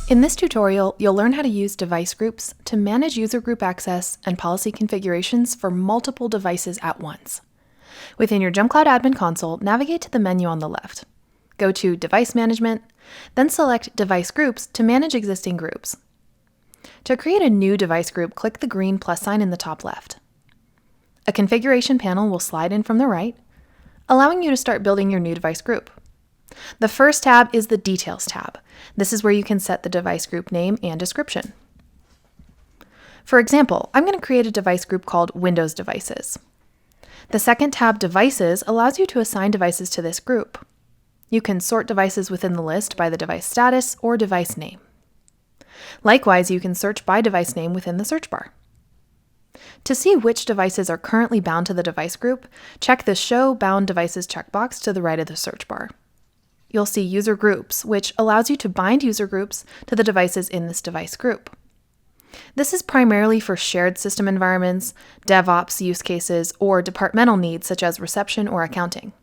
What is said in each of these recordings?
In this tutorial, you'll learn how to use device groups to manage user group access and policy configurations for multiple devices at once. Within your JumpCloud admin console, navigate to the menu on the left. Go to Device Management, then select Device Groups to manage existing groups. To create a new device group, click the green plus sign in the top left. A configuration panel will slide in from the right, allowing you to start building your new device group. The first tab is the Details tab. This is where you can set the device group name and description. For example, I'm going to create a device group called Windows Devices. The second tab, Devices, allows you to assign devices to this group. You can sort devices within the list by the device status or device name. Likewise, you can search by device name within the search bar. To see which devices are currently bound to the device group, check the Show Bound Devices checkbox to the right of the search bar. You'll see User Groups, which allows you to bind user groups to the devices in this device group. This is primarily for shared system environments, DevOps use cases, or departmental needs such as reception or accounting.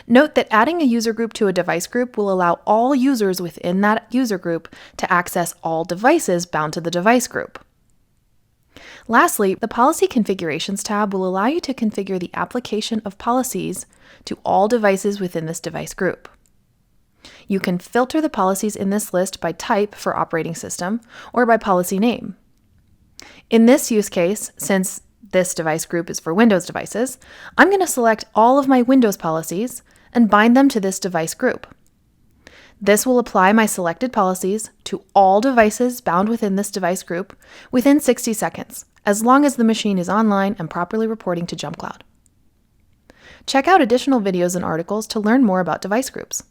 Note that adding a user group to a device group will allow all users within that user group to access all devices bound to the device group. Lastly, the Policy Configurations tab will allow you to configure the application of policies to all devices within this device group. You can filter the policies in this list by type for operating system or by policy name. In this use case, since this device group is for Windows devices, I'm going to select all of my Windows policies and bind them to this device group. This will apply my selected policies to all devices bound within this device group within 60 seconds, as long as the machine is online and properly reporting to JumpCloud. Check out additional videos and articles to learn more about device groups.